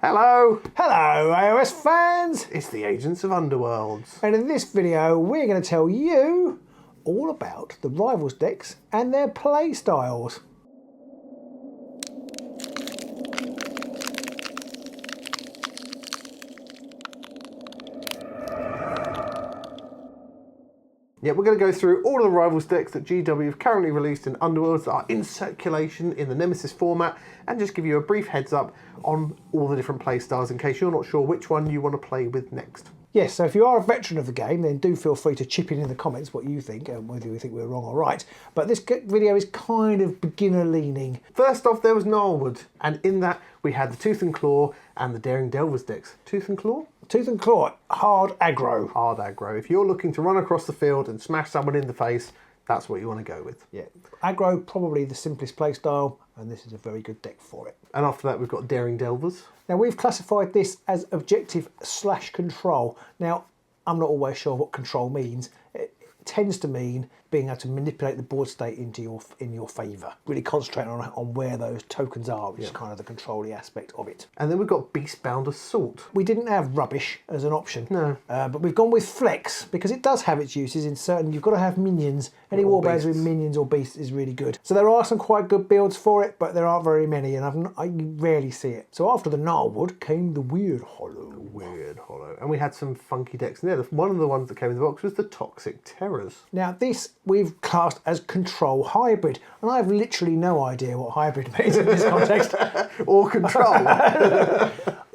Hello! Hello AOS fans! It's the Agents of Underworlds. And in this video we're going to tell you all about the Rivals decks and their play styles. Yeah, we're going to go through all of the Rivals decks that GW have currently released in Underworlds that are in circulation in the Nemesis format, and just give you a brief heads up on all the different play styles in case you're not sure which one you want to play with next. Yes, so if you are a veteran of the game, then do feel free to chip in the comments what you think and whether you think we're wrong or right. But this video is kind of beginner leaning. First off, there was Gnarlwood, and in that we had the Tooth and Claw and the Daring Delvers decks. Tooth and Claw? Tooth and Claw, hard aggro. Hard aggro. If you're looking to run across the field and smash someone in the face, that's what you want to go with. Yeah, aggro, probably the simplest play style, and this is a very good deck for it. And after that, we've got Daring Delvers. Now, we've classified this as objective/control. Now, I'm not always sure what control means. It tends to mean being able to manipulate the board state in your favour. Really concentrating on where those tokens are, which is kind of the control-y aspect of it. And then we've got Beastbound Assault. We didn't have Rubbish as an option. No. But we've gone with Flex, because it does have its uses in certain... You've got to have minions. Any warbands with minions or beasts is really good. So there are some quite good builds for it, but there aren't very many, and I rarely see it. So after the Gnarlwood came the Weird Hollow. Weird Hollow. And we had some funky decks in there. One of the ones that came in the box was the Toxic Terrors. Now this we've classed as Control Hybrid, and I have literally no idea what hybrid means in this context. Or Control.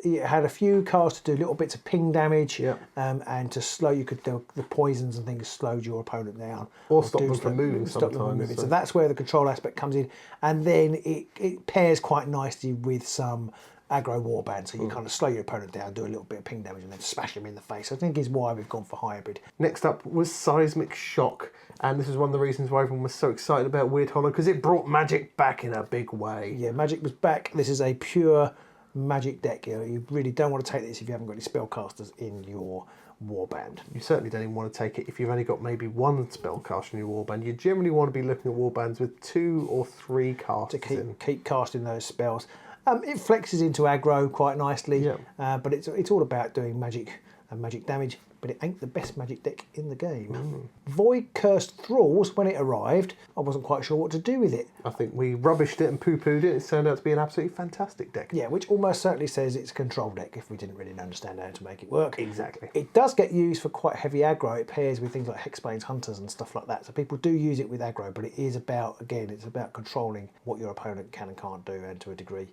It had a few cards to do little bits of ping damage, yeah. And to slow, you could do the poisons and things slowed your opponent down. Or stop them from moving sometimes. So that's where the control aspect comes in, and then it pairs quite nicely with some aggro warband, so you kind of slow your opponent down, do a little bit of ping damage and then smash him in the face. I think is why we've gone for hybrid. Next up was Seismic Shock, and this is one of the reasons why everyone was so excited about Weird Hollow, because it brought magic back in a big way. Yeah, magic was back. This is a pure magic deck. You really don't want to take this if you haven't got any spellcasters in your warband. You certainly don't even want to take it if you've only got maybe one spellcaster in your warband. You generally want to be looking at warbands with 2 or 3 casters to keep casting those spells. It flexes into aggro quite nicely, yeah. But it's all about doing magic and magic damage, but it ain't the best magic deck in the game. Voidcursed Thralls, when it arrived, I wasn't quite sure what to do with it. I think we rubbished it and poo-pooed it. It turned out to be an absolutely fantastic deck. Yeah, which almost certainly says it's a control deck if we didn't really understand how to make it work. Exactly. It does get used for quite heavy aggro. It pairs with things like Hexbane's Hunters and stuff like that. So people do use it with aggro, but it is about, again, it's about controlling what your opponent can and can't do, and to a degree,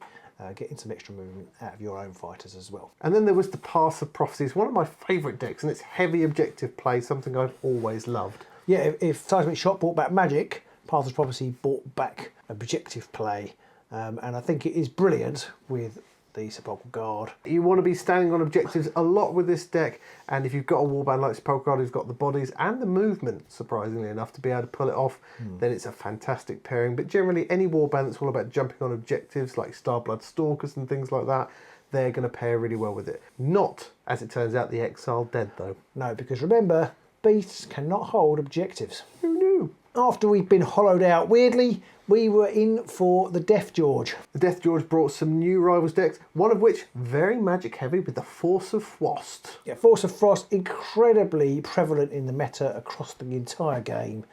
getting some extra movement out of your own fighters as well. And then there was the Path of Prophecies, one of my favourite decks, and it's heavy objective play, something I've always loved. Yeah, if Seismic Shock brought back magic, Path of Prophecy brought back objective play, and I think it is brilliant with the Sepulchral Guard. You want to be standing on objectives a lot with this deck, and if you've got a warband like Sepulchral Guard who's got the bodies and the movement, surprisingly enough, to be able to pull it off, then it's a fantastic pairing. But generally, any warband that's all about jumping on objectives, like Starblood Stalkers and things like that, they're going to pair really well with it. Not, as it turns out, the Exiled Dead, though. No, because remember, beasts cannot hold objectives. Who knew? After we've been hollowed out weirdly, we were in for the Death George. The Death George brought some new Rivals decks, one of which very magic heavy with the Force of Frost. Yeah, Force of Frost, incredibly prevalent in the meta across the entire game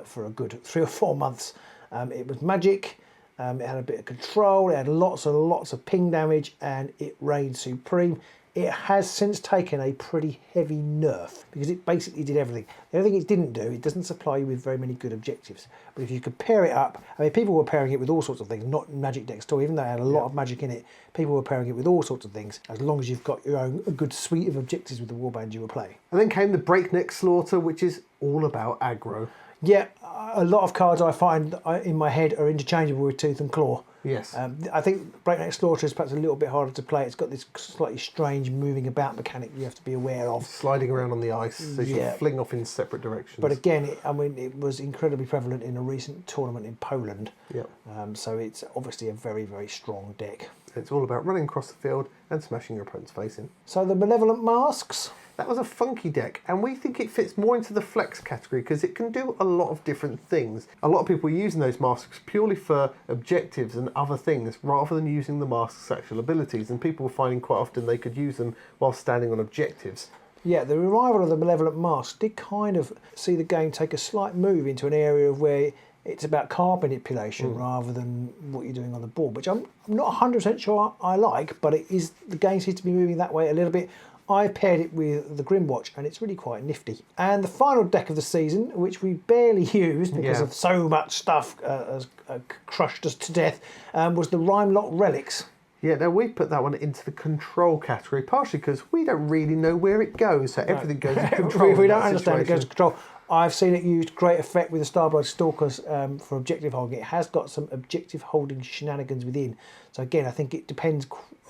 for a good 3 or 4 months. It was magic, it had a bit of control, it had lots and lots of ping damage, and it reigned supreme. It has since taken a pretty heavy nerf because it basically did everything. The only thing it didn't do, it doesn't supply you with very many good objectives. But if you could pair it up, I mean, people were pairing it with all sorts of things, not magic decks at all, even though it had a lot of magic in it. People were pairing it with all sorts of things, as long as you've got a good suite of objectives with the warband you were playing. And then came the Breakneck Slaughter, which is all about aggro. Yeah, a lot of cards I find in my head are interchangeable with Tooth and Claw. Yes. I think Breakneck Slaughter is perhaps a little bit harder to play. It's got this slightly strange moving about mechanic you have to be aware of. Sliding around on the ice, so you fling off in separate directions. But again, it was incredibly prevalent in a recent tournament in Poland. Yep. So it's obviously a very, very strong deck. It's all about running across the field and smashing your opponent's face in. So the Malevolent Masks. That was a funky deck, and we think it fits more into the flex category because it can do a lot of different things. A lot of people are using those masks purely for objectives and other things rather than using the mask's actual abilities, and people were finding quite often they could use them while standing on objectives. Yeah, the revival of the Malevolent Masks did kind of see the game take a slight move into an area of where it's about card manipulation rather than what you're doing on the board, which I'm not 100% sure I like, but it is, the game seems to be moving that way a little bit. I paired it with the Grimwatch, and it's really quite nifty. And the final deck of the season, which we barely used because of so much stuff has crushed us to death, was the Rimelocked Relics. Yeah, now we put that one into the control category, partially because we don't really know where it goes, so everything goes to control. We don't understand it goes to control. I've seen it used great effect with the Starblood Stalkers for objective holding. It has got some objective holding shenanigans within. So again, I think it depends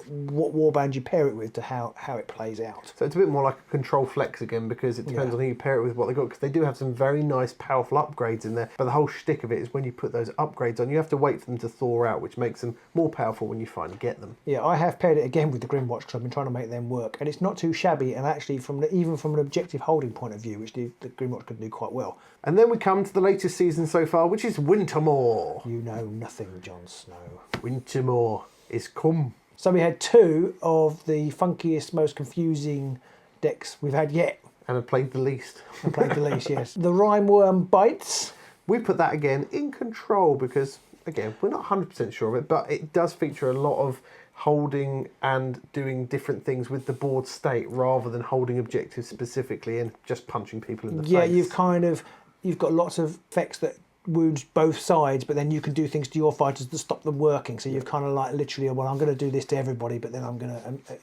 what warband you pair it with to how it plays out. So it's a bit more like a control flex again, because it depends on who you pair it with, what they got, because they do have some very nice powerful upgrades in there, but the whole shtick of it is when you put those upgrades on, you have to wait for them to thaw out, which makes them more powerful when you finally get them. Yeah, I have paired it again with the Grimwatch because I've been trying to make them work, and it's not too shabby, and actually even from an objective holding point of view, which the Grimwatch could do quite well. And then we come to the latest season so far, which is Wintermoor. You know nothing, Jon Snow. Wintermoor is come. So we had two of the funkiest, most confusing decks we've had yet. And have played the least. And played the least, yes. The Rymeworm Bites. We put that again in control because, again, we're not 100% sure of it, but it does feature a lot of holding and doing different things with the board state rather than holding objectives specifically and just punching people in the face. Yeah, you've got lots of effects that wound both sides, but then you can do things to your fighters to stop them working. So you've kind of like literally, well, I'm going to do this to everybody, but then I'm going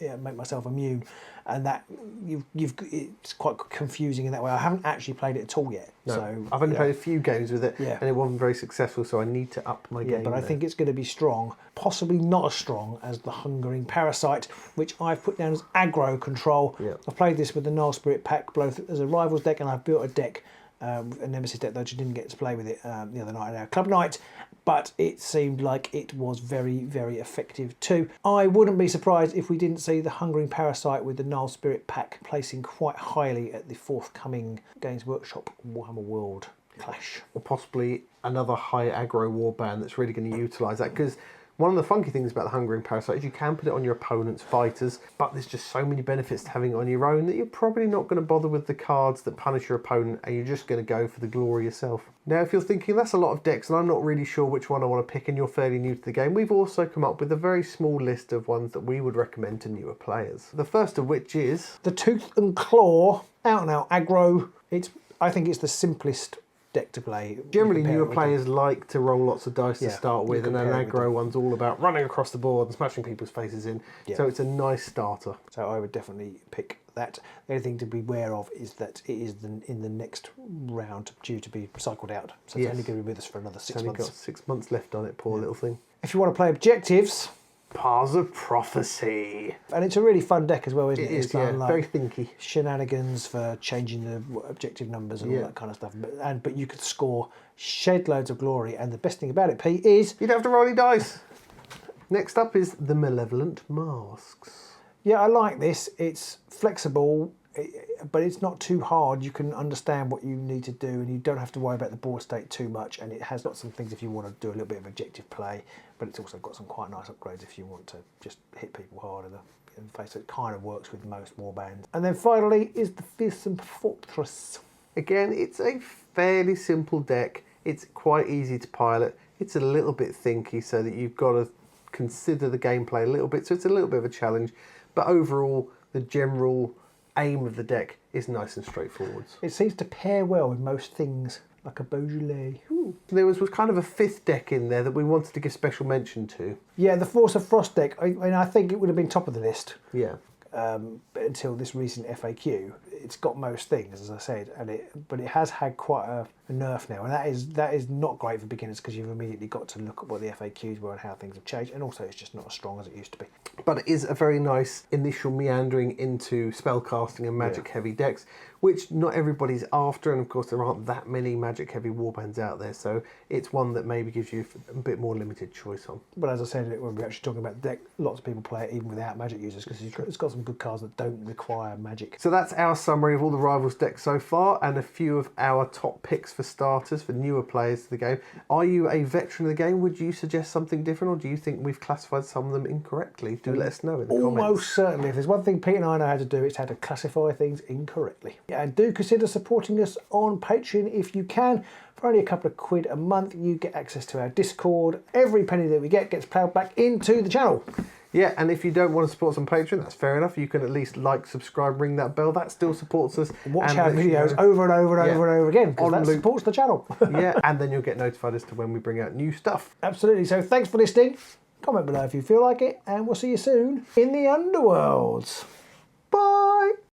to make myself immune, and that it's quite confusing in that way. I haven't actually played it at all yet. No, so I've only played a few games with it, Yeah. and it wasn't very successful. So I need to up my game. But I think it's going to be strong, possibly not as strong as the Hungering Parasite, which I've put down as aggro control. Yeah. I've played this with the Null Spirit pack, both as a Rivals deck, and I've built a deck. A Nemesis deck, though I didn't get to play with it the other night at our club night, but it seemed like it was very, very effective too. I wouldn't be surprised if we didn't see the Hungering Parasite with the Null Spirit pack placing quite highly at the forthcoming Games Workshop Warhammer World Clash. Or possibly another high aggro warband that's really going to utilise that, because one of the funky things about the Hungering Parasite is you can put it on your opponent's fighters, but there's just so many benefits to having it on your own that you're probably not going to bother with the cards that punish your opponent, and you're just going to go for the glory yourself. Now, if you're thinking that's a lot of decks and I'm not really sure which one I want to pick and you're fairly new to the game, we've also come up with a very small list of ones that we would recommend to newer players. The first of which is the Tooth and Claw, out and out aggro. I think it's the simplest deck to play. Generally, newer players like to roll lots of dice to start with, and then an aggro one's all about running across the board and smashing people's faces in. Yeah. So it's a nice starter. So I would definitely pick that. The only thing to be aware of is that it is in the next round due to be cycled out. So it's only going to be with us for another 6 months. It's only got 6 months left on it, poor little thing. If you want to play objectives, Paths of Prophecy. And it's a really fun deck as well, isn't it? It is, yeah. Very thinky. Shenanigans for changing the objective numbers and all that kind of stuff. But you could score shed loads of glory. And the best thing about it, Pete, is you don't have to roll any dice. Next up is the Malevolent Masks. Yeah, I like this. It's flexible, but it's not too hard. You can understand what you need to do, and you don't have to worry about the board state too much. And it has got some things if you want to do a little bit of objective play, but it's also got some quite nice upgrades if you want to just hit people hard in the face. It kind of works with most warbands. And then finally is the Fearsome Fortress. Again, it's a fairly simple deck. It's quite easy to pilot. It's a little bit thinky, so that you've got to consider the gameplay a little bit. So it's a little bit of a challenge, but overall, the general aim of the deck is nice and straightforward. It seems to pair well with most things, like a Beaujolais. There was kind of a fifth deck in there that we wanted to give special mention to. Yeah, the Force of Frost deck. I think it would have been top of the list. Yeah. But until this recent FAQ, it's got most things, as I said, but it has had quite a nerf now, and that is not great for beginners because you've immediately got to look at what the FAQs were and how things have changed, and also it's just not as strong as it used to be. But it is a very nice initial meandering into spellcasting and magic heavy decks, which not everybody's after, and of course there aren't that many magic heavy warbands out there, so it's one that maybe gives you a bit more limited choice on. But as I said, when we're actually talking about the deck, lots of people play it even without magic users because it's got some good cards that don't require magic. So that's our summary of all the Rivals decks so far, and a few of our top picks for starters, for newer players to the game. Are you a veteran of the game? Would you suggest something different, or do you think we've classified some of them incorrectly? Do let us know in the comments. Almost certainly. If there's one thing Pete and I know how to do, it's how to classify things incorrectly. And do consider supporting us on Patreon if you can. For only a couple of quid a month, you get access to our Discord. Every penny that we get gets ploughed back into the channel. Yeah, and if you don't want to support us on Patreon, that's fair enough. You can at least like, subscribe, ring that bell. That still supports us. Watch our videos over and over and over and over again, because that supports the channel. Yeah, and then you'll get notified as to when we bring out new stuff. Absolutely. So thanks for listening. Comment below if you feel like it, and we'll see you soon in the Underworlds. Bye!